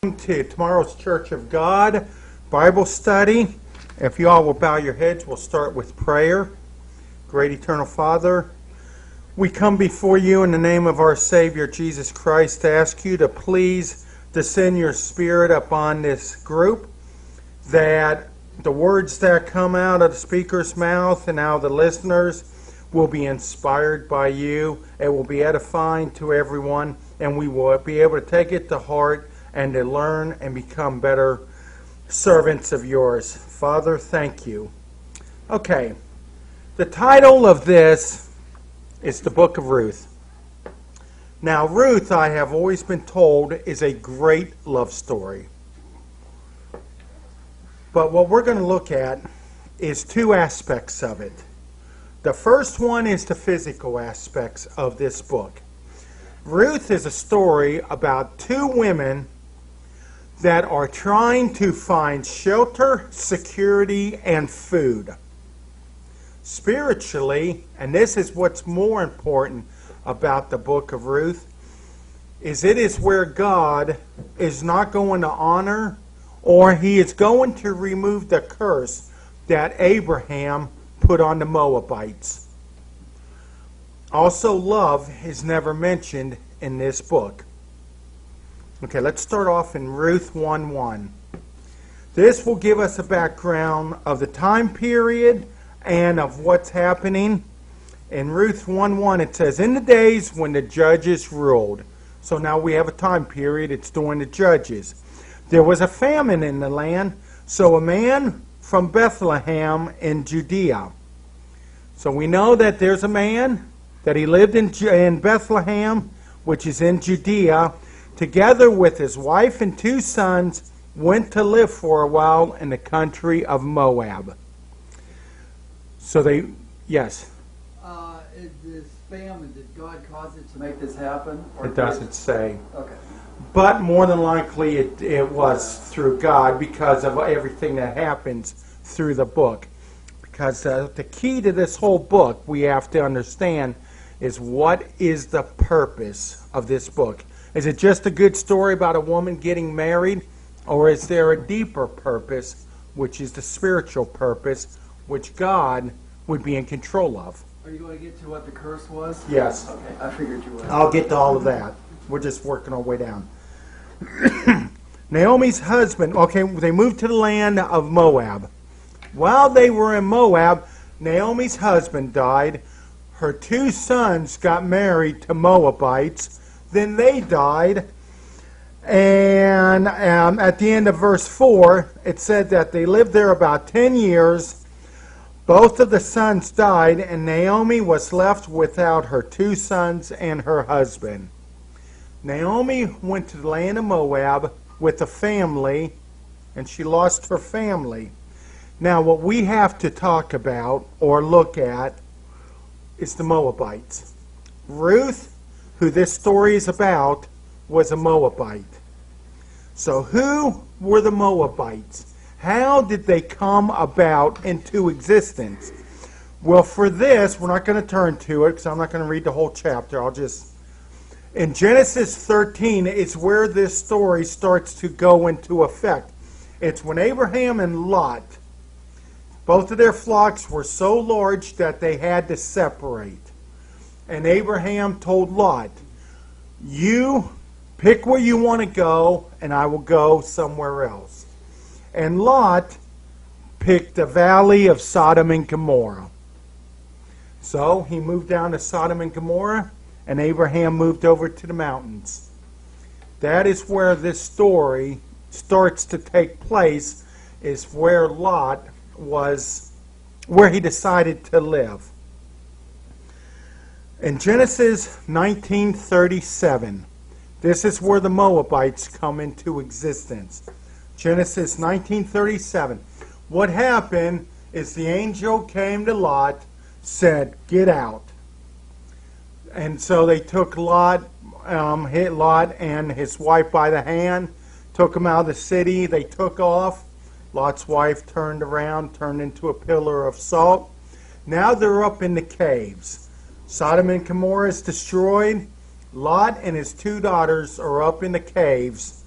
To tomorrow's Church of God Bible study. If you all will bow your heads, we'll start with prayer. Great Eternal Father, we come before you in the name of our Savior Jesus Christ to ask you to please descend your Spirit upon this group, that the words that come out of the speaker's mouth and out of the listeners will be inspired by you. It will be edifying to everyone, and we will be able to take it to heart and to learn and become better servants of yours. Father, thank you. Okay, the title of this is the Book of Ruth. Now, Ruth, I have always been told, is a great love story. But what we're going to look at is two aspects of it. The first one is the physical aspects of this book. Ruth is a story about two women that are trying to find shelter, security, and food. Spiritually, and this is what's more important about the book of Ruth, is it is where God is not going to honor, or he is going to remove the curse that Abraham put on the Moabites. Also, love is never mentioned in this book. Okay, let's start off in Ruth 1:1. This will give us a background of the time period and of what's happening. In Ruth 1:1 it says, in the days when the judges ruled. So now we have a time period, it's during the judges. There was a famine in the land, so a man from Bethlehem in Judea. So we know that there's a man, that he lived in Bethlehem, which is in Judea, together with his wife and two sons, went to live for a while in the country of Moab. So they, yes? This famine, did God cause it to make this happen? It doesn't say. Okay. But more than likely it was through God, because of everything that happens through the book. Because the key to this whole book we have to understand is, what is the purpose of this book? Is it just a good story about a woman getting married? Or is there a deeper purpose, which is the spiritual purpose, which God would be in control of? Are you going to get to what the curse was? Yes. Okay, I figured you would. I'll get to all of that. We're just working our way down. Naomi's husband, okay, they moved to the land of Moab. While they were in Moab, Naomi's husband died. Her two sons got married to Moabites. Then they died. And at the end of verse 4, it said that they lived there about 10 years. Both of the sons died, and Naomi was left without her two sons and her husband. Naomi went to the land of Moab with a family, and she lost her family. Now, what we have to talk about or look at is the Moabites. Ruth, who this story is about, was a Moabite. So who were the Moabites? How did they come about into existence? Well, for this, we're not going to turn to it because I'm not going to read the whole chapter. In Genesis 13 is where this story starts to go into effect. It's when Abraham and Lot, both of their flocks were so large that they had to separate. And Abraham told Lot, you pick where you want to go, and I will go somewhere else. And Lot picked the valley of Sodom and Gomorrah. So he moved down to Sodom and Gomorrah, and Abraham moved over to the mountains. That is where this story starts to take place, is where Lot was, where he decided to live. In Genesis 19:37, this is where the Moabites come into existence. Genesis 19:37. What happened is the angel came to Lot, said, get out. And so they took Lot and his wife by the hand, took him out of the city. They took off. Lot's wife turned around, turned into a pillar of salt. Now they're up in the caves. Sodom and Gomorrah is destroyed. Lot and his two daughters are up in the caves.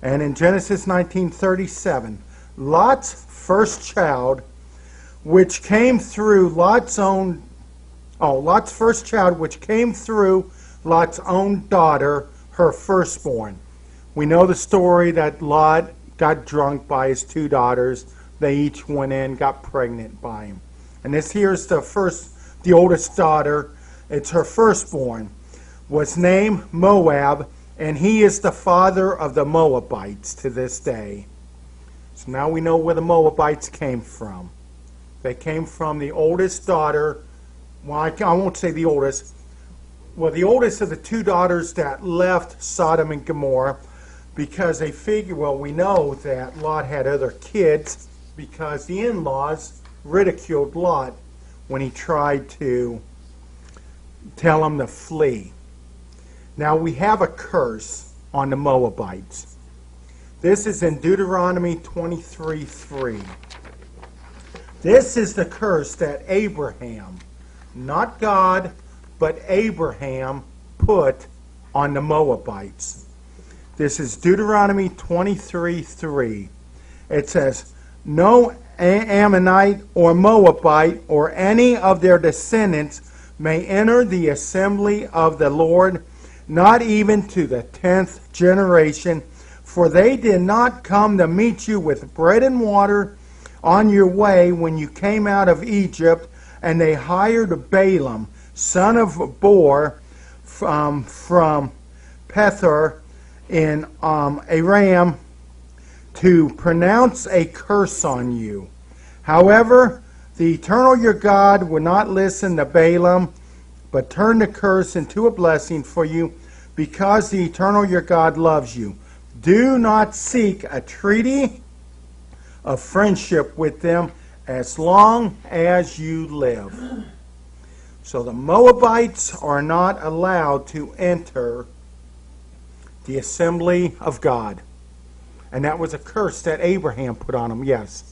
And in Genesis 19:37, Lot's first child, which came through Lot's own daughter, her firstborn. We know the story that Lot got drunk by his two daughters. They each went in, got pregnant by him. And this here's the oldest daughter. It's her firstborn. Was named Moab, and he is the father of the Moabites to this day. So now we know where the Moabites came from. They came from the oldest daughter. Well, I won't say the oldest. Well, the oldest of the two daughters that left Sodom and Gomorrah, because they figure, well, we know that Lot had other kids because the in-laws ridiculed Lot when he tried to tell him to flee. Now we have a curse on the Moabites. This is in Deuteronomy 23:3. This is the curse that Abraham, not God, but Abraham put on the Moabites. This is Deuteronomy 23:3. It says, "No Ammonite or Moabite or any of their descendants may enter the assembly of the Lord, not even to the 10th generation, for they did not come to meet you with bread and water on your way when you came out of Egypt, and they hired Balaam, son of Beor, from Pethor in Aram, to pronounce a curse on you. However, the Eternal your God would not listen to Balaam, but turned the curse into a blessing for you, because the Eternal your God loves you. Do not seek a treaty of friendship with them as long as you live." So the Moabites are not allowed to enter the assembly of God. And that was a curse that Abraham put on them, yes.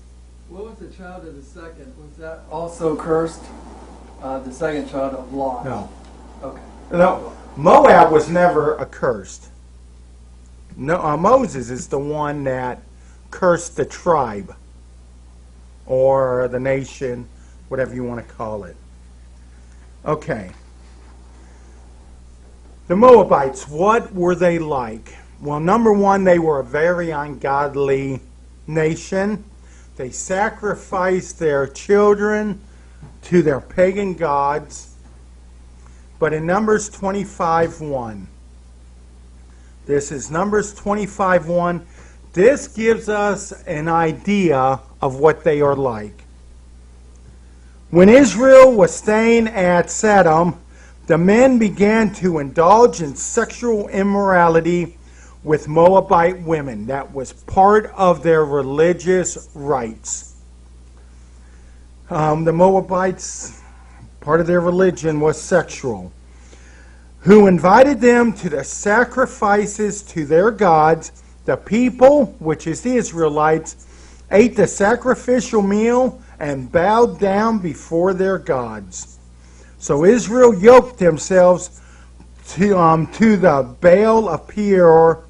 What was the child of the second? Was that also cursed? The second child of Lot? No. Okay. No, Moab was never accursed. No, Moses is the one that cursed the tribe or the nation, whatever you want to call it. Okay. The Moabites, what were they like? Well, number one, they were a very ungodly nation. They sacrificed their children to their pagan gods. But in Numbers 25:1, this is Numbers 25:1, this gives us an idea of what they are like. When Israel was staying at Sodom, the men began to indulge in sexual immorality with Moabite women. That was part of their religious rites. The Moabites, part of their religion was sexual. Who invited them to the sacrifices to their gods. The people, which is the Israelites, ate the sacrificial meal and bowed down before their gods. So Israel yoked themselves to the Baal of Peor,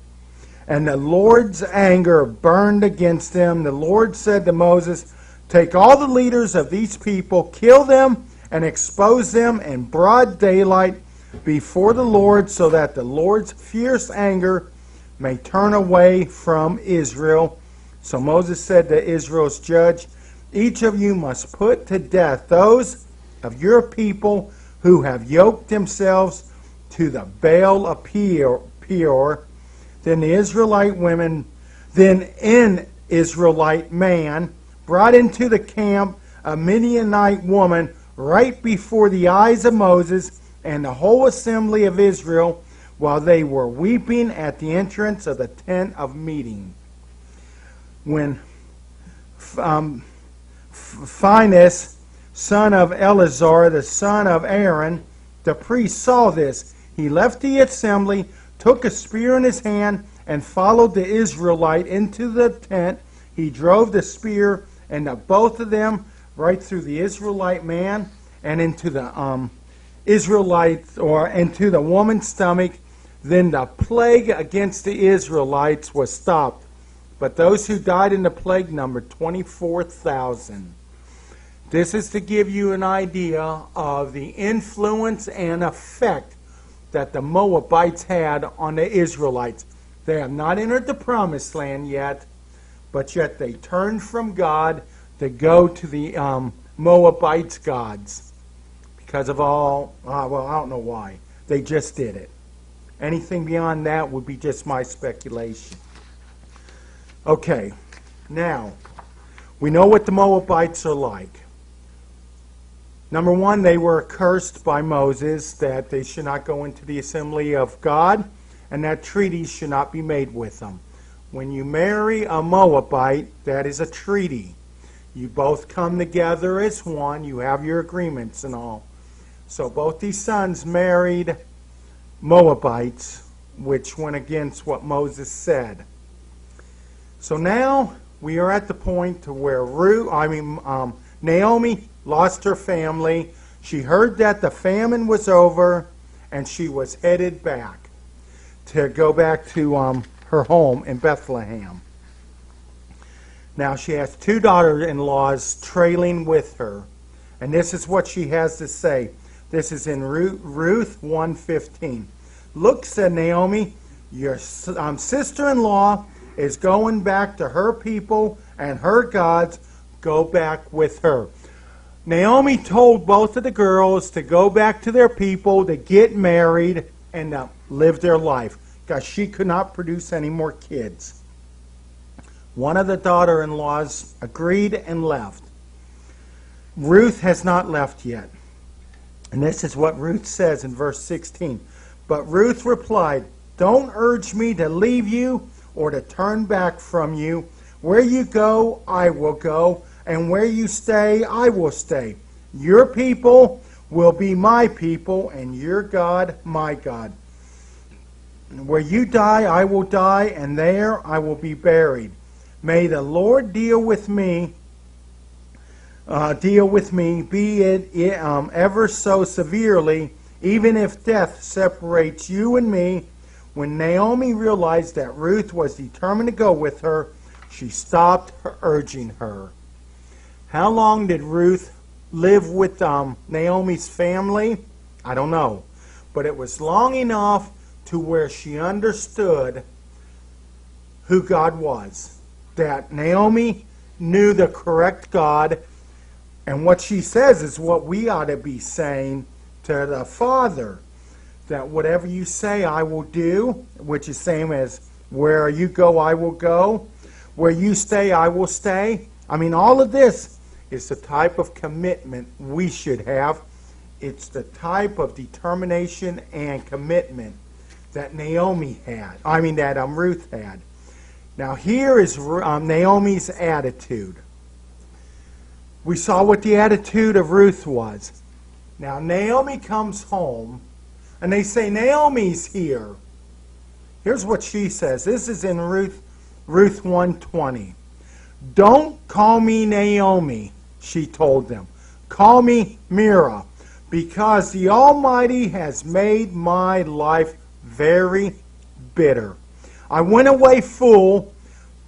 and the Lord's anger burned against them. The Lord said to Moses, "Take all the leaders of these people, kill them, and expose them in broad daylight before the Lord, so that the Lord's fierce anger may turn away from Israel." So Moses said to Israel's judge, "Each of you must put to death those of your people who have yoked themselves to the Baal of Peor." Then the Israelite women, then an Israelite man brought into the camp a Midianite woman right before the eyes of Moses and the whole assembly of Israel, while they were weeping at the entrance of the tent of meeting. When Phinehas, son of Eleazar, the son of Aaron, the priest, saw this, he left the assembly, took a spear in his hand, and followed the Israelite into the tent. He drove the spear into both of them, right through the Israelite man and into the Israelite, or into the woman's stomach. Then the plague against the Israelites was stopped, but those who died in the plague numbered 24,000. This is to give you an idea of the influence and effect that the Moabites had on the Israelites. They have not entered the promised land yet, but yet they turned from God to go to the Moabites' gods. Because of all, well, I don't know why. They just did it. Anything beyond that would be just my speculation. Okay, now, we know what the Moabites are like. Number one, they were cursed by Moses that they should not go into the assembly of God, and that treaties should not be made with them. When you marry a Moabite, that is a treaty. You both come together as one. You have your agreements and all. So both these sons married Moabites, which went against what Moses said. So now we are at the point to where Naomi lost her family. She heard that the famine was over, and she was headed back to go back to her home in Bethlehem. Now she has two daughter-in-laws trailing with her, and this is what she has to say. This is in Ruth 1:15. Look, said Naomi, your sister-in-law is going back to her people and her gods. Go back with her. Naomi told both of the girls to go back to their people, to get married, and live their life, because she could not produce any more kids. One of the daughter-in-laws agreed and left. Ruth has not left yet. And this is what Ruth says in verse 16. But Ruth replied, don't urge me to leave you or to turn back from you. Where you go, I will go, and where you stay, I will stay. Your people will be my people, and your God, my God. Where you die, I will die, and there I will be buried. May the Lord deal with me, be it ever so severely, even if death separates you and me. When Naomi realized that Ruth was determined to go with her, she stopped urging her. How long did Ruth live with Naomi's family? I don't know. But it was long enough to where she understood who God was. That Naomi knew the correct God. And what she says is what we ought to be saying to the Father. That whatever you say, I will do. Which is same as where you go, I will go. Where you stay, I will stay. I mean, all of this is the type of commitment we should have. It's the type of determination and commitment that that Ruth had. Now here is Naomi's attitude. We saw what the attitude of Ruth was. Now Naomi comes home, and they say, Naomi's here. Here's what she says. This is in Ruth 1:20. Don't call me Naomi, she told them. Call me Mira, because the Almighty has made my life very bitter. I went away full,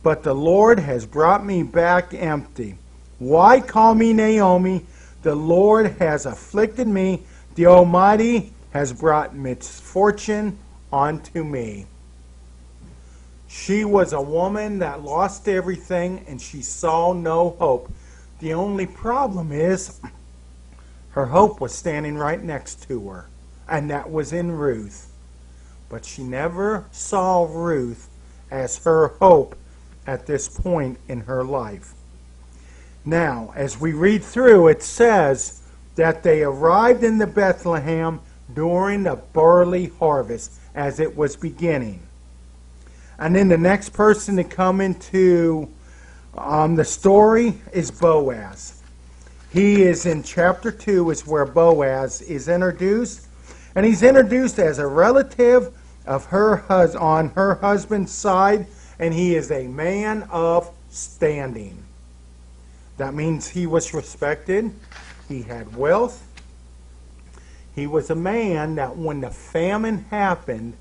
but the Lord has brought me back empty. Why call me Naomi? The Lord has afflicted me. The Almighty has brought misfortune onto me. She was a woman that lost everything, and she saw no hope. The only problem is her hope was standing right next to her, and that was in Ruth. But she never saw Ruth as her hope at this point in her life. Now, as we read through, it says that they arrived in the Bethlehem during the barley harvest as it was beginning. And then the next person to come into the story is Boaz. He is in chapter 2 is where Boaz is introduced. And he's introduced as a relative of on her husband's side, and he is a man of standing. That means he was respected. He had wealth. He was a man that when the famine happened,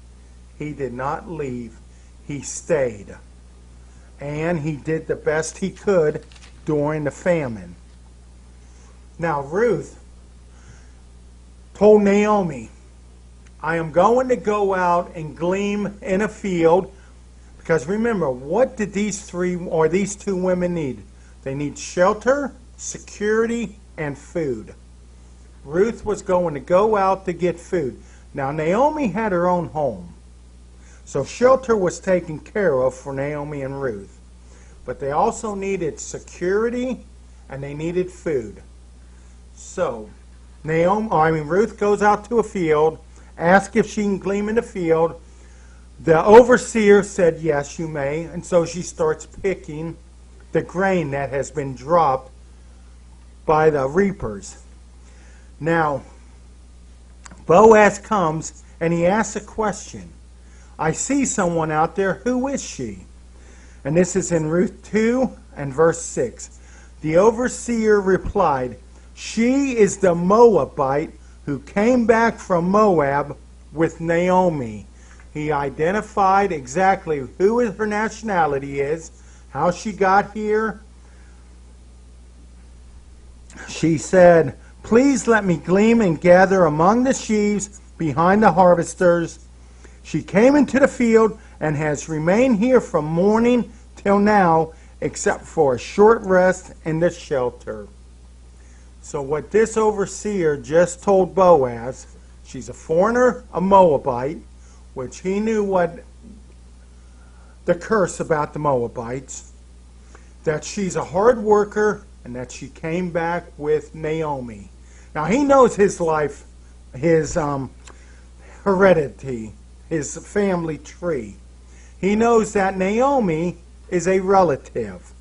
he did not leave. He stayed. And he did the best he could during the famine. Now, Ruth told Naomi, I am going to go out and glean in a field. Because remember, what did these two women need? They need shelter, security, and food. Ruth was going to go out to get food. Now, Naomi had her own home. So shelter was taken care of for Naomi and Ruth. But they also needed security and they needed food. So Ruth goes out to a field, asks if she can glean in the field. The overseer said, yes, you may. And so she starts picking the grain that has been dropped by the reapers. Now, Boaz comes and he asks a question. I see someone out there. Who is she? And this is in Ruth 2 and verse 6. The overseer replied, she is the Moabite who came back from Moab with Naomi. He identified exactly who her nationality is, how she got here. She said, please let me glean and gather among the sheaves behind the harvesters. She came into the field and has remained here from morning till now, except for a short rest in the shelter. So what this overseer just told Boaz, she's a foreigner, a Moabite, which he knew what the curse about the Moabites, that she's a hard worker, and that she came back with Naomi. Now he knows his life, his heredity, his family tree. He knows that Naomi is a relative.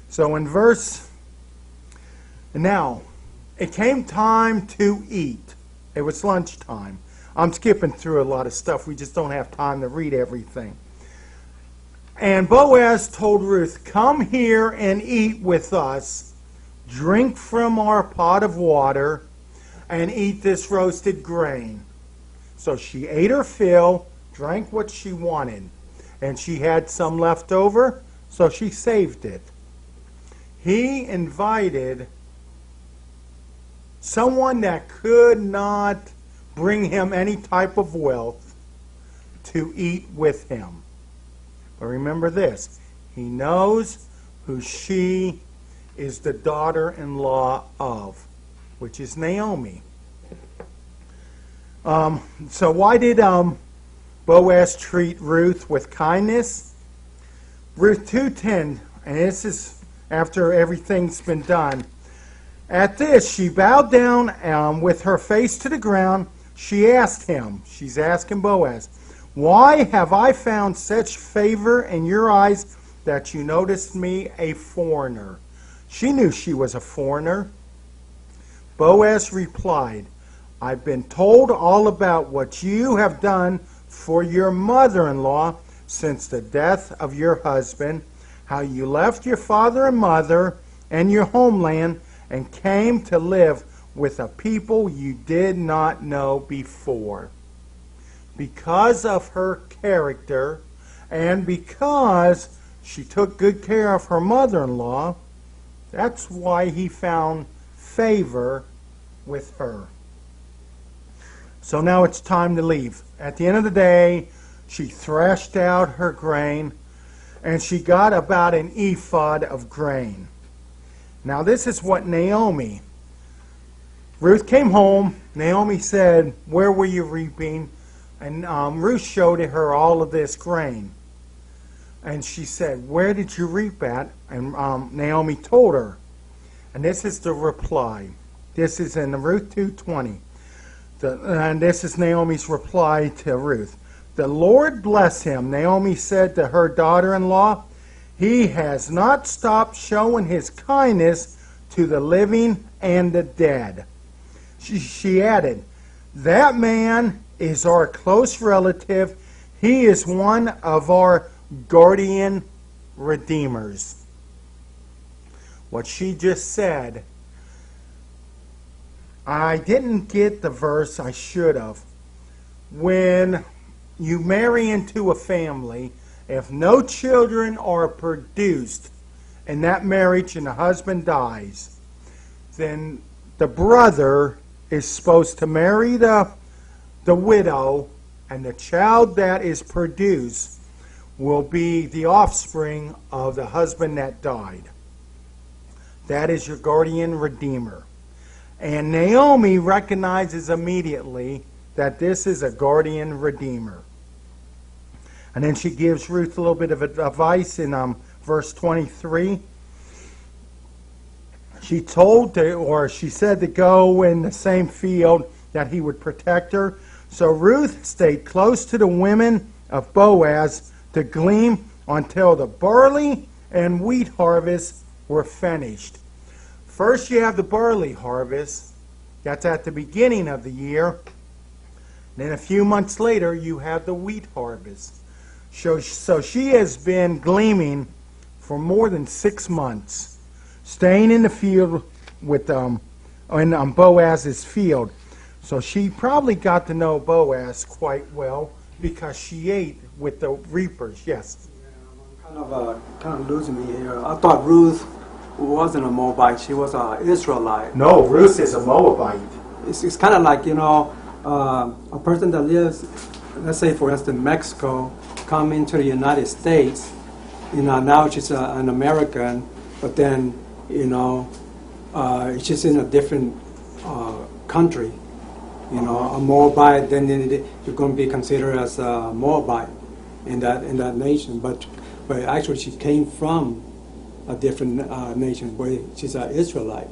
So in now, it came time to eat. It was lunchtime. I'm skipping through a lot of stuff. We just don't have time to read everything. And Boaz told Ruth, come here and eat with us. Drink from our pot of water and eat this roasted grain. So she ate her fill, drank what she wanted. And she had some left over, so she saved it. He invited someone that could not bring him any type of wealth to eat with him. But remember this, he knows who she is the daughter-in-law of, which is Naomi. So why did Boaz treat Ruth with kindness? Ruth 2:10, and this is after everything's been done. At this, she bowed down with her face to the ground. She asked him, she's asking Boaz, why have I found such favor in your eyes that you noticed me a foreigner? She knew she was a foreigner. Boaz replied, I've been told all about what you have done for your mother-in-law since the death of your husband, how you left your father and mother and your homeland and came to live with a people you did not know before. Because of her character and because she took good care of her mother-in-law, that's why he found favor with her. So now it's time to leave. At the end of the day, she threshed out her grain and she got about an ephod of grain. Now this is what Ruth came home. Naomi said, where were you reaping? And Ruth showed her all of this grain. And she said, where did you reap at? And Naomi told her. And this is the reply. This is in Ruth 2:20. And this is Naomi's reply to Ruth. The Lord bless him, Naomi said to her daughter-in-law. He has not stopped showing his kindness to the living and the dead. She added, that man is our close relative. He is one of our guardian redeemers. What she just said, I didn't get the verse, I should have. When you marry into a family, if no children are produced in that marriage and the husband dies, then the brother is supposed to marry the widow, and the child that is produced will be the offspring of the husband that died. That is your guardian redeemer. And Naomi recognizes immediately that this is a guardian redeemer. And then she gives Ruth a little bit of advice in verse 23. She said to go in the same field that he would protect her. So Ruth stayed close to the women of Boaz to glean until the barley and wheat harvests were finished. First you have the barley harvest. That's at the beginning of the year. Then a few months later you have the wheat harvest. So she has been gleaning for more than 6 months, staying in the field with in Boaz's field. So she probably got to know Boaz quite well because she ate with the reapers. Yes. Yeah, I'm kind of losing me here. I thought Ruth wasn't a Moabite; she was an Israelite. No, Ruth is a Moabite. It's kind of like, a person that lives, let's say for instance Mexico, come into the United States. Now she's an American, but then it's just in a different country. A Moabite, then you're going to be considered as a Moabite in that nation. But actually, she came from a different nation where she's an Israelite.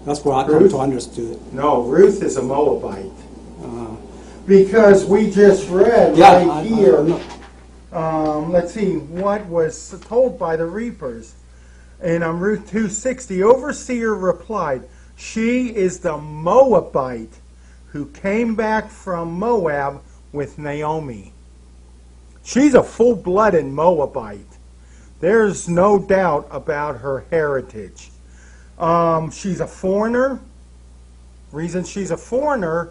That's what I come to understood. No, Ruth is a Moabite. Because we just read here. Let's see what was told by the reapers. In Ruth 2:6, the overseer replied, "She is the Moabite who came back from Moab with Naomi." She's a full-blooded Moabite. There's no doubt about her heritage. She's a foreigner. Reason she's a foreigner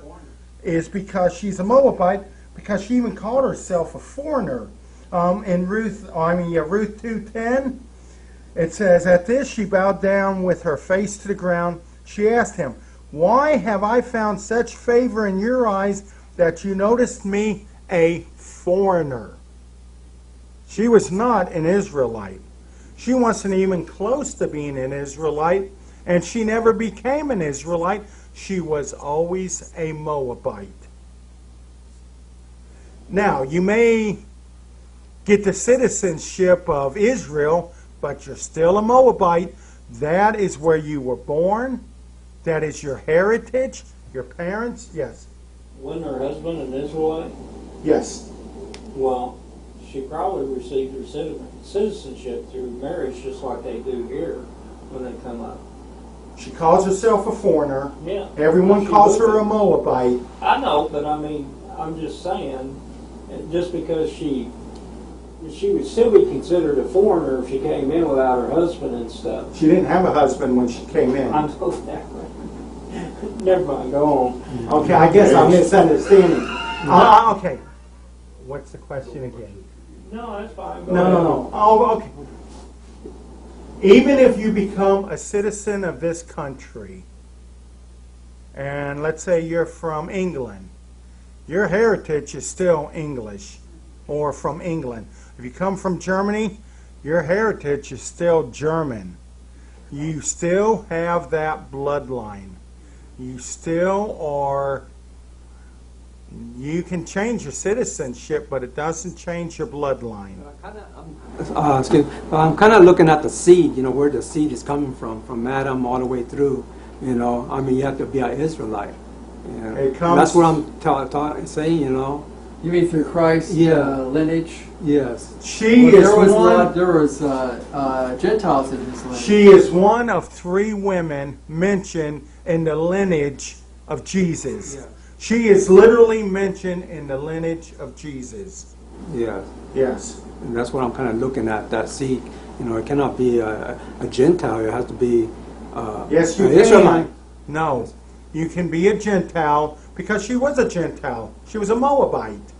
is because she's a Moabite, because she even called herself a foreigner. In Ruth 2:10, it says, "At this she bowed down with her face to the ground. She asked him, 'Why have I found such favor in your eyes that you noticed me a foreigner?'" She was not an Israelite. She wasn't even close to being an Israelite, and she never became an Israelite. She was always a Moabite. Now, you may get the citizenship of Israel, but you're still a Moabite. That is where you were born. That is your heritage, your parents. Yes. Wasn't her husband an Israelite? Yes. Well, she probably received her citizenship through marriage, just like they do here when they come up. She calls herself a foreigner. Yeah. Everyone calls her a Moabite. I know, but I mean, I'm just saying, just because she would still be considered a foreigner if she came in without her husband and stuff. She didn't have a husband when she came in. I'm so never mind, go on. Okay, I guess I'm misunderstanding. Okay. What's the question again? No, that's fine. Go No. Oh, okay. Even if you become a citizen of this country, and let's say you're from England, your heritage is still English, or from England. If you come from Germany, your heritage is still German. You still have that bloodline. You still are. You can change your citizenship, but it doesn't change your bloodline. I'm kind of looking at the seed, where the seed is coming from Adam all the way through. You have to be an Israelite. It comes, that's what I'm saying, You mean through Christ's lineage? Yes. There was Gentiles in his lineage. She is one of 3 women mentioned in the lineage of Jesus. Yeah. She is literally mentioned in the lineage of Jesus. Yes. Yes. And that's what I'm kind of looking at, that seed. It cannot be a Gentile. It has to be yes, you an can. Israelite. No. You can be a Gentile because she was a Gentile. She was a Moabite.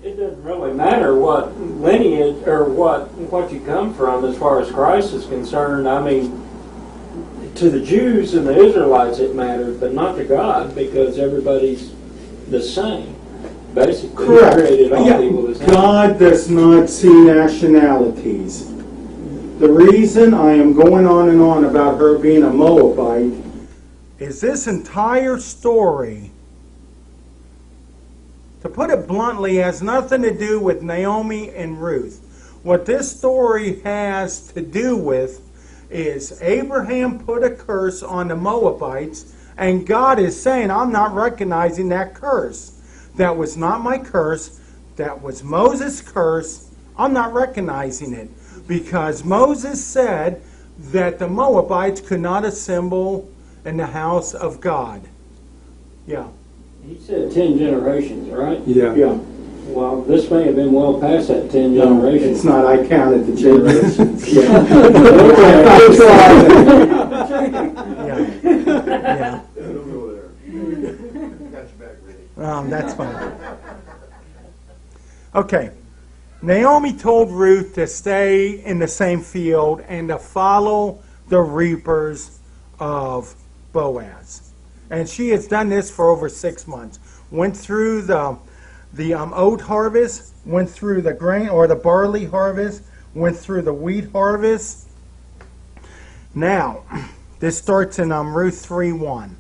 It doesn't really matter what lineage or what you come from as far as Christ is concerned. I mean, to the Jews and the Israelites it mattered, but not to God, because everybody's the same. Basically, Correct. He created all people the same. God does not see nationalities. The reason I am going on and on about her being a Moabite is this entire story, to put it bluntly, has nothing to do with Naomi and Ruth. What this story has to do with is Abraham put a curse on the Moabites, and God is saying, I'm not recognizing that curse. That was not my curse. That was Moses' curse. I'm not recognizing it. Because Moses said that the Moabites could not assemble in the house of God. Yeah. He said 10 generations, right? Yeah. Yeah. Well, this may have been well past that 10 No, generations. it's not. I counted the generations. Yeah. Yeah. Don't go there. Got your back, Riddick. That's fine. Okay. Naomi told Ruth to stay in the same field and to follow the reapers of Boaz. And she has done this for over 6 months. Went through the oat harvest, went through the grain or the barley harvest, went through the wheat harvest. Now, this starts in Ruth 3:1.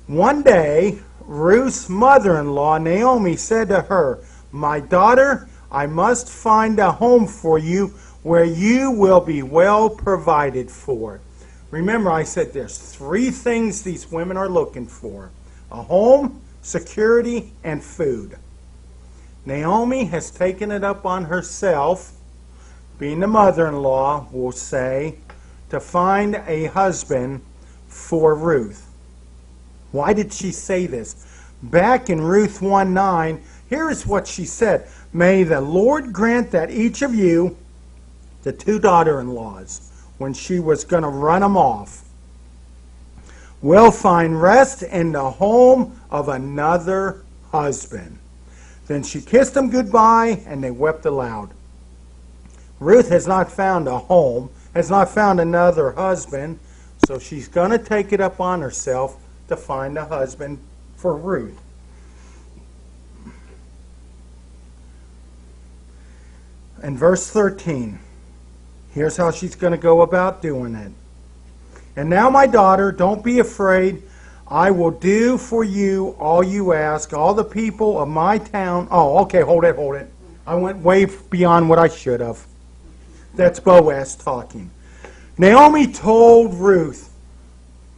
One day, Ruth's mother-in-law, Naomi, said to her, My daughter, I must find a home for you where you will be well provided for. Remember, I said there's 3 things these women are looking for: a home, security, and food. Naomi has taken it up on herself, being the mother-in-law, we'll say, to find a husband for Ruth. Why did she say this? Back in Ruth 1:9, here is what she said. May the Lord grant that each of you, the 2 daughter-in-laws, when she was going to run them off, will find rest in the home of another husband. Then she kissed them goodbye, and they wept aloud. Ruth has not found a home, has not found another husband, so she's going to take it up on herself to find a husband for Ruth. In verse 13, here's how she's going to go about doing it. And now, my daughter, don't be afraid. I will do for you all you ask. All the people of my town... Oh, okay, hold it. I went way beyond what I should have. That's Boaz talking. Naomi told Ruth,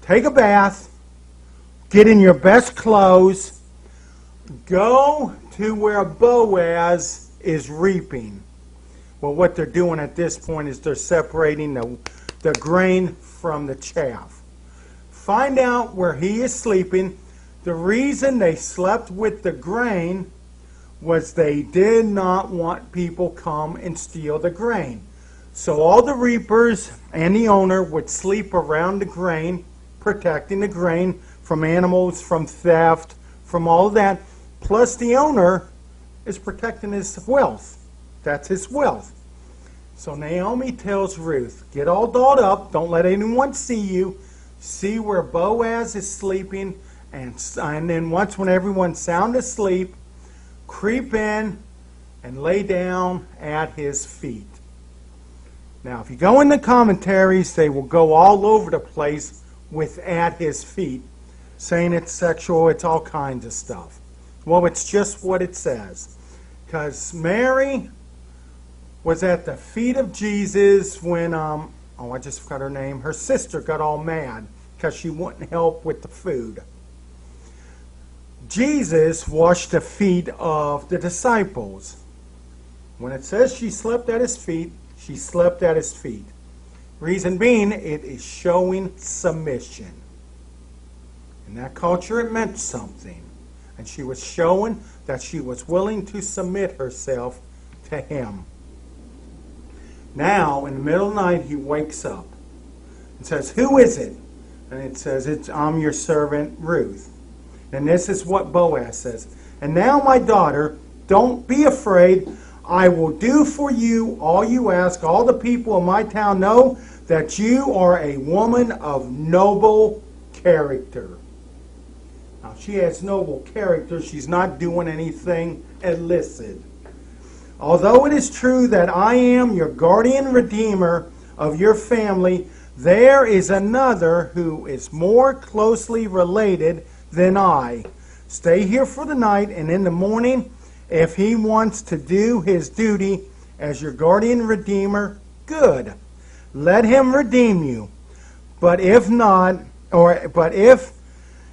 take a bath, get in your best clothes, go to where Boaz is reaping. Well, what they're doing at this point is they're separating the grain from the chaff. Find out where he is sleeping. The reason they slept with the grain was they did not want people come and steal the grain. So all the reapers and the owner would sleep around the grain, protecting the grain from animals, from theft, from all that. Plus the owner is protecting his wealth. That's his wealth. So Naomi tells Ruth, get all dolled up, don't let anyone see you, see where Boaz is sleeping, and then when everyone's sound asleep, creep in and lay down at his feet. Now, if you go in the commentaries, they will go all over the place with at his feet, saying it's sexual, it's all kinds of stuff. Well, it's just what it says. Because Mary was at the feet of Jesus when, I just forgot her name, her sister got all mad because she wouldn't help with the food. Jesus washed the feet of the disciples. When it says she slept at his feet, she slept at his feet. Reason being, it is showing submission. In that culture, it meant something. And she was showing that she was willing to submit herself to him. Now, in the middle of the night, he wakes up and says, who is it? And it says, I'm your servant, Ruth. And this is what Boaz says. And now, my daughter, don't be afraid. I will do for you all you ask. All the people in my town know that you are a woman of noble character. Now, she has noble character. She's not doing anything illicit. Although it is true that I am your guardian redeemer of your family, there is another who is more closely related than I. Stay here for the night, and in the morning, if he wants to do his duty as your guardian redeemer, good. Let him redeem you. But if not, but if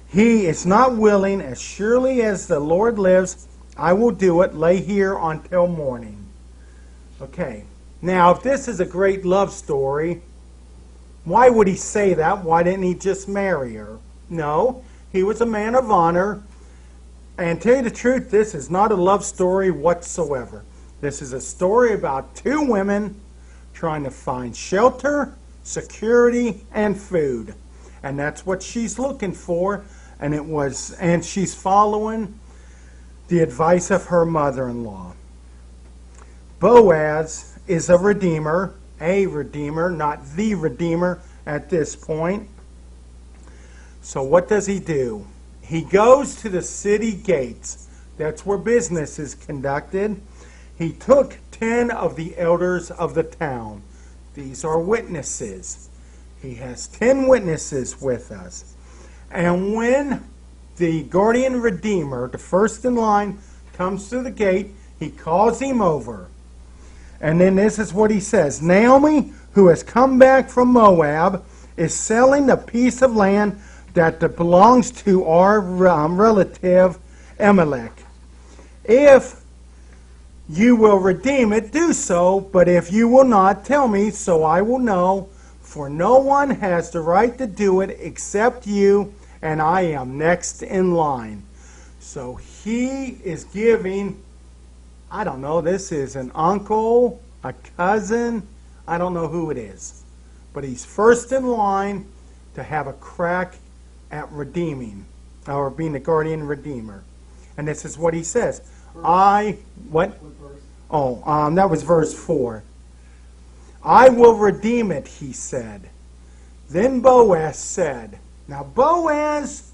he is not willing, as surely as the Lord lives, I will do it. Lay here until morning. Okay. Now, if this is a great love story, why would he say that? Why didn't he just marry her? No, he was a man of honor. And to tell you the truth, this is not a love story whatsoever. This is a story about two women trying to find shelter, security, and food. And that's what she's looking for. And she's following the advice of her mother-in-law. Boaz is a redeemer, not the redeemer at this point. So what does he do? He goes to the city gates. That's where business is conducted. He took 10 of the elders of the town. These are witnesses. He has 10 witnesses with us. And when the guardian redeemer, the first in line, comes to the gate, he calls him over. And then this is what he says. Naomi, who has come back from Moab, is selling a piece of land that belongs to our relative Amalek. If you will redeem it, do so, but if you will not, tell me, so I will know, for no one has the right to do it except you, and I am next in line. So he is giving, I don't know, this is an uncle, a cousin, I don't know who it is, but he's first in line to have a crack at redeeming, or being the guardian redeemer. And this is what he says. That was verse 4. I will redeem it, he said. Then Boaz said. Now Boaz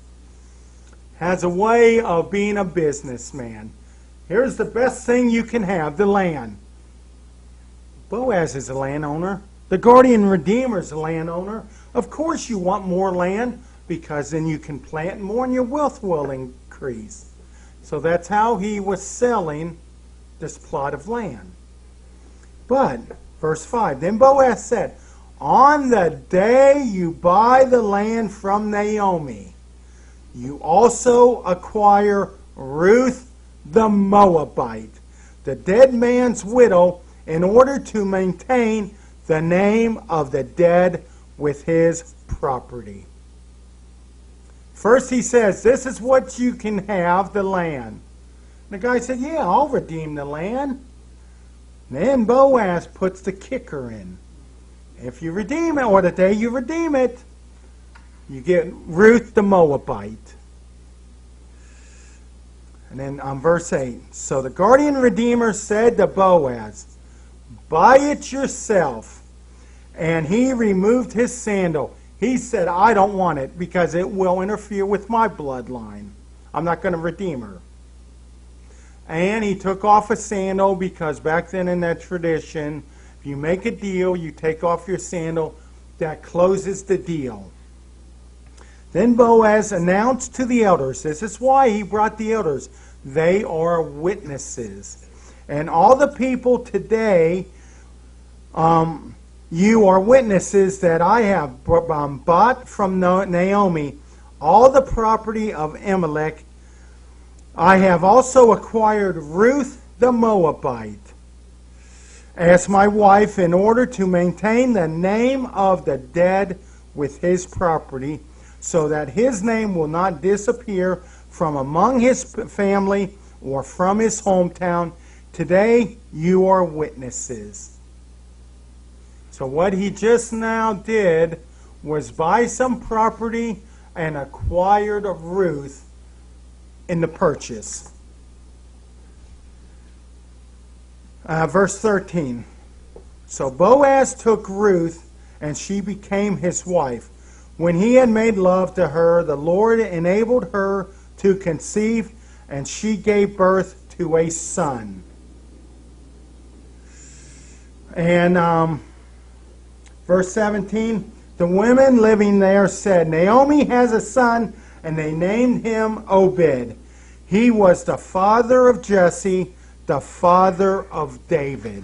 has a way of being a businessman. Here's the best thing you can have, the land. Boaz is a landowner. The guardian redeemer is a landowner. Of course you want more land, because then you can plant more and your wealth will increase. So that's how he was selling this plot of land. But, verse 5, then Boaz said, on the day you buy the land from Naomi, you also acquire Ruth the Moabite, the dead man's widow, in order to maintain the name of the dead with his property. First he says, this is what you can have, the land. The guy said, yeah, I'll redeem the land. Then Boaz puts the kicker in. If you redeem it, or the day you redeem it, you get Ruth the Moabite. And then on verse 8, so the guardian redeemer said to Boaz, buy it yourself. And he removed his sandal. He said, I don't want it because it will interfere with my bloodline. I'm not going to redeem her. And he took off a sandal because back then in that tradition, if you make a deal, you take off your sandal. That closes the deal. Then Boaz announced to the elders, this is why he brought the elders, they are witnesses. And all the people today, you are witnesses that I have bought from Naomi all the property of Amalek. I have also acquired Ruth the Moabite as my wife in order to maintain the name of the dead with his property, so that his name will not disappear from among his family or from his hometown. Today you are witnesses. So what he just now did was buy some property and acquired Ruth in the purchase. Verse 13. So Boaz took Ruth, and she became his wife. When he had made love to her, the Lord enabled her to conceive, and she gave birth to a son. And verse 17, the women living there said, Naomi has a son, and they named him Obed. He was the father of Jesse, the father of David.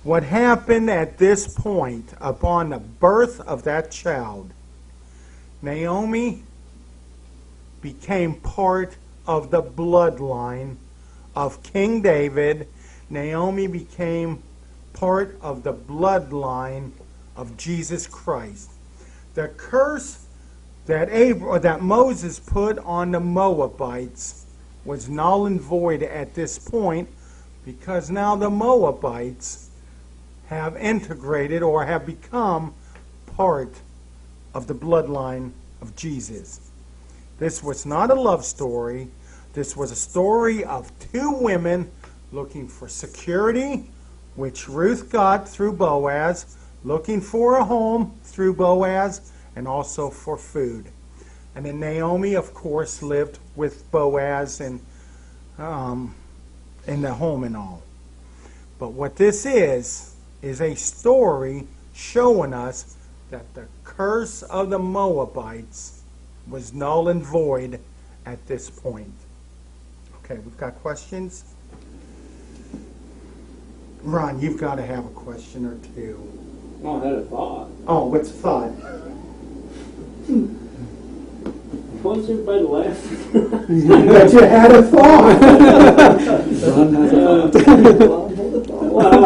What happened at this point, upon the birth of that child, Naomi became part of the bloodline of King David. Naomi became part of the bloodline of Jesus Christ. The curse that Moses put on the Moabites was null and void at this point, because now the Moabites have integrated or have become part of the bloodline of Jesus. This was not a love story. This was a story of two women looking for security, which Ruth got through Boaz, looking for a home through Boaz, and also for food. And then Naomi, of course, lived with Boaz and in the home and all. But what this is a story showing us that the curse of the Moabites was null and void at this point. Okay, we've got questions? Ron, you've got to have a question or two. Oh, I had a thought. Oh, what's the thought? What's everybody laughing? That you had a thought. Well,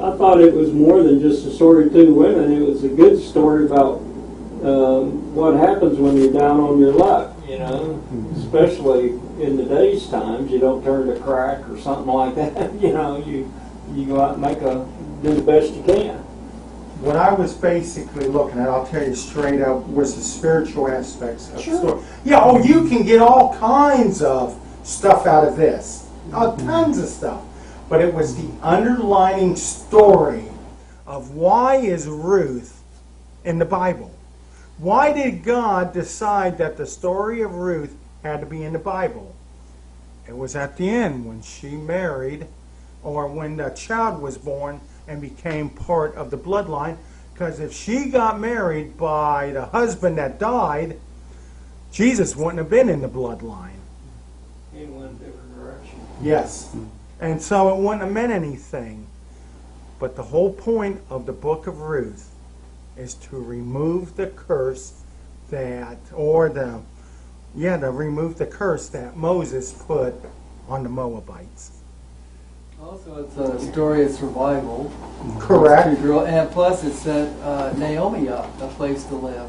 I thought it was more than just a story of two women. It was a good story about what happens when you're down on your luck, you know, especially in today's times. You don't turn to crack or something like that. You know, you go out and do the best you can. What I was basically looking at, I'll tell you straight up, was the spiritual aspects of the story. Yeah, oh, you can get all kinds of stuff out of this. Tons of stuff. But it was the underlining story of why is Ruth in the Bible? Why did God decide that the story of Ruth had to be in the Bible? It was at the end when she married, or when the child was born and became part of the bloodline. Because if she got married by the husband that died, Jesus wouldn't have been in the bloodline. He went a different direction. Yes. And so it wouldn't have meant anything. But the whole point of the book of Ruth is to remove the curse that, to remove the curse that Moses put on the Moabites. Also, it's a story of survival. Correct. And plus, it set Naomi up a place to live.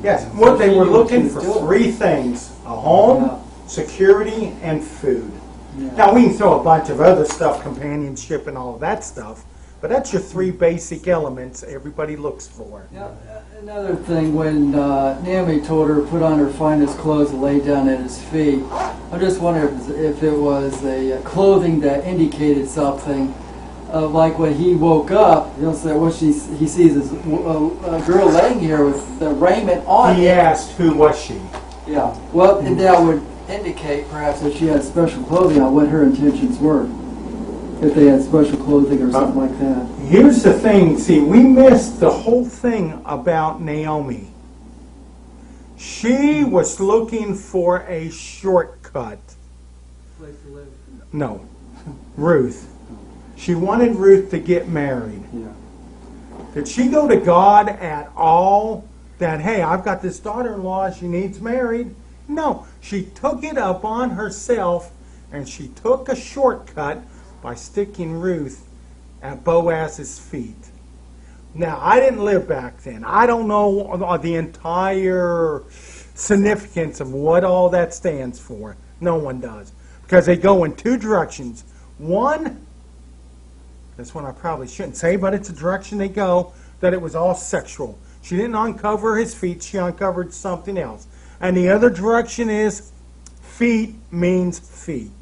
Yes. What they were looking for three things: a home, security, and food. Yeah. Now we can throw a bunch of other stuff, companionship, and all of that stuff. But that's your three basic elements everybody looks for. Yeah, another thing, when Naomi told her to put on her finest clothes and lay down at his feet, I just wondered if it was a clothing that indicated something. Like when he woke up, he sees this girl laying here with the raiment on. He asked, who was she? Yeah, well, and that would indicate perhaps that she had special clothing on, what her intentions were. If they had special clothing or something like that. Here's the thing. See, we missed the whole thing about Naomi. She was looking for a shortcut. Place to live. No, Ruth. She wanted Ruth to get married. Yeah. Did she go to God at all that, hey, I've got this daughter-in-law, she needs married? No. She took it up on herself, and she took a shortcut by sticking Ruth at Boaz's feet. Now, I didn't live back then. I don't know the entire significance of what all that stands for. No one does. Because they go in two directions. One, this one I probably shouldn't say, but it's a direction they go, that it was all sexual. She didn't uncover his feet, she uncovered something else. And the other direction is feet means feet.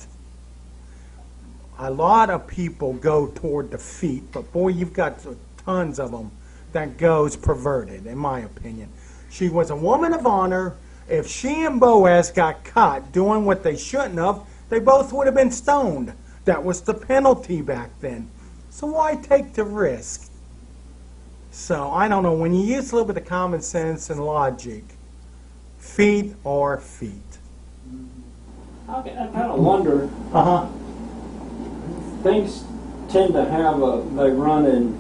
a lot of people go toward the feet, but boy, you've got tons of them that goes perverted, in my opinion. She was a woman of honor. If she and Boaz got caught doing what they shouldn't have, they both would have been stoned. That was the penalty back then. So why take the risk? So I don't know. When you use a little bit of common sense and logic, feet are feet. I kind of wonder. Things tend to have they run in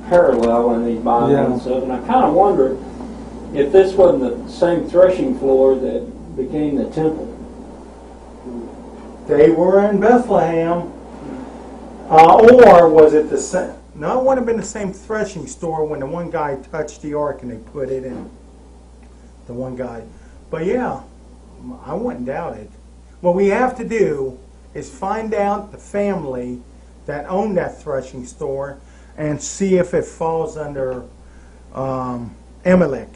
parallel in these Bibles and stuff, and I kind of wonder if this wasn't the same threshing floor that became the temple. They were in Bethlehem. Or was it the same? No, it wouldn't have been the same threshing store when the one guy touched the ark and they put it in. The one guy. But yeah, I wouldn't doubt it. What we have to do is find out the family that owned that threshing store and see if it falls under Amalek.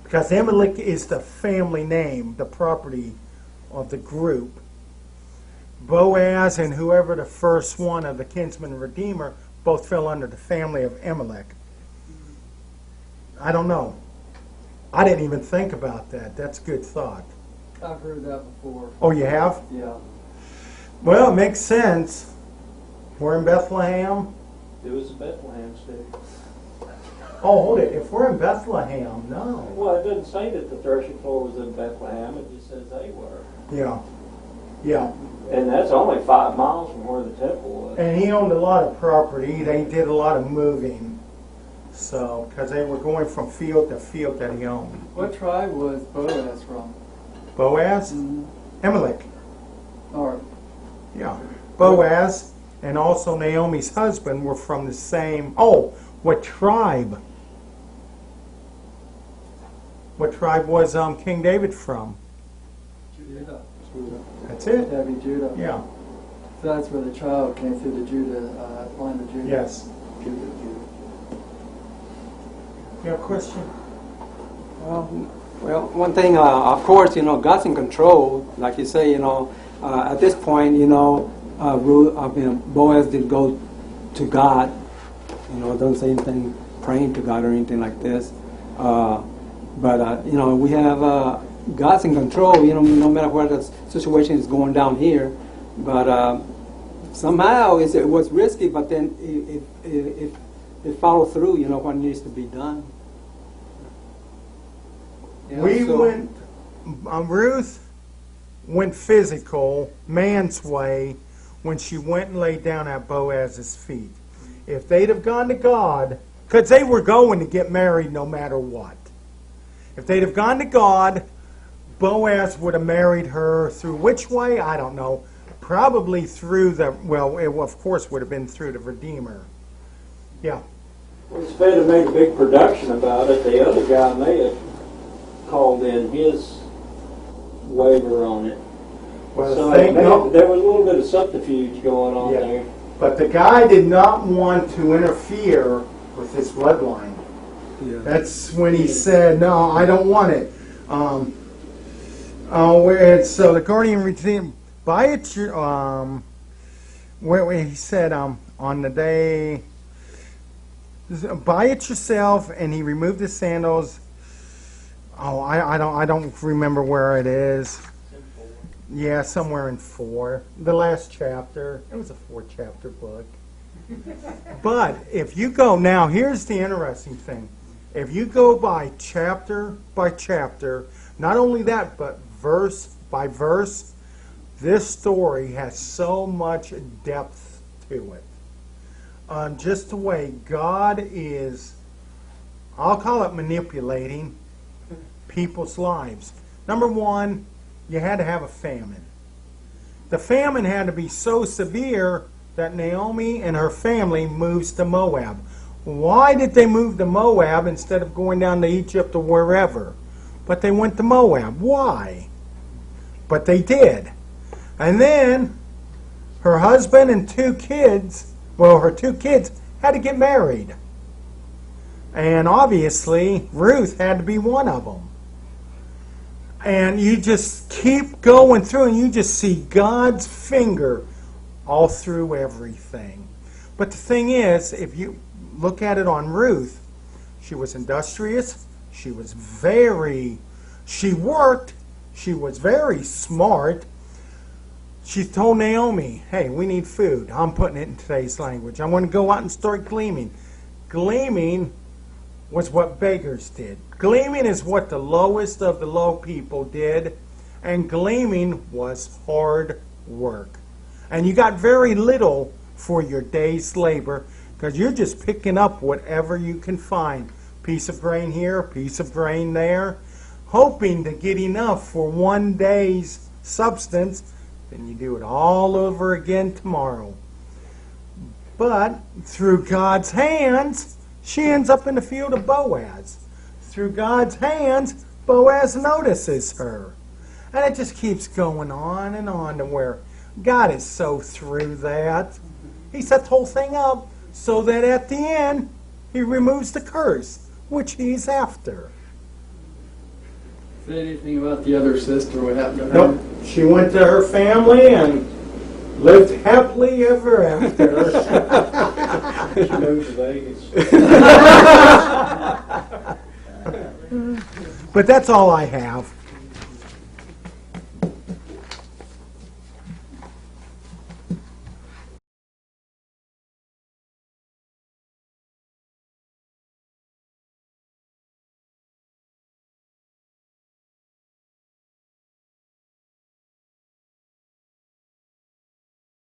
Because Amalek is the family name, the property of the group. Boaz and whoever the first one of the kinsman redeemer both fell under the family of Amalek. I don't know. I didn't even think about that. That's good thought. I've heard that before. Oh, you have? Yeah. Well, it makes sense. We're in Bethlehem. It was a Bethlehem city. Oh, hold it. If we're in Bethlehem, no. Well, it doesn't say that the threshing floor was in Bethlehem. It just says they were. Yeah. Yeah. And that's only 5 miles from where the temple was. And he owned a lot of property. They did a lot of moving. So, because they were going from field to field that he owned. What tribe was Boaz from? Boaz? Mm-hmm. Amalek. Or Yeah. Boaz and also Naomi's husband were from the same... Oh, what tribe? What tribe was King David from? Judah. That's it? That'd be Judah. Yeah. So that's where the child came through the Judah line of Judah. Yes. Judah. You have a question? Well, one thing, of course, God's in control. Like you say, at this point, Boaz did go to God. Don't say anything praying to God or anything like this. But we have God's in control. No matter where the situation is going down here. But somehow it was risky. But then it followed through. What needs to be done. Ruth went physical, man's way, when she went and laid down at Boaz's feet. If they'd have gone to God, because they were going to get married no matter what. If they'd have gone to God, Boaz would have married her through which way? I don't know. Probably through it of course would have been through the Redeemer. Yeah. Well, Spade have made a big production about it. The other guy may have called in his waiver on it. Well, So there was a little bit of subterfuge going on there. But the guy did not want to interfere with his bloodline. Yeah. That's when he said, "No, I don't want it." So the guardian redeemed by it. Where he said, on the day, buy it yourself, and he removed the sandals. Oh, I don't remember where it is. Yeah, somewhere in 4. The last chapter. It was a 4-chapter book. But if you go now, here's the interesting thing. If you go by chapter, not only that, but verse by verse, this story has so much depth to it. Just the way God is, I'll call it manipulating people's lives. Number one, you had to have a famine. The famine had to be so severe that Naomi and her family moves to Moab. Why did they move to Moab instead of going down to Egypt or wherever? But they went to Moab. Why? But they did. And then her husband and 2 kids, her 2 kids had to get married. And obviously, Ruth had to be one of them. And you just keep going through and you just see God's finger all through everything. But the thing is, if you look at it on Ruth, she was industrious, she was she worked, she was very smart. She told Naomi, hey, we need food. I'm putting it in today's language. I want to go out and start gleaning. Gleaning was what beggars did. Gleaning is what the lowest of the low people did. And gleaning was hard work. And you got very little for your day's labor because you're just picking up whatever you can find. Piece of grain here, piece of grain there, hoping to get enough for one day's substance. Then you do it all over again tomorrow. But through God's hands, she ends up in the field of Boaz. Through God's hands, Boaz notices her. And it just keeps going on and on to where God is so through that. He set the whole thing up so that at the end, he removes the curse, which he's after. Say anything about the other sister? What happened to her? Nope. She went to her family and lived happily ever after. She moved to Vegas. But that's all I have.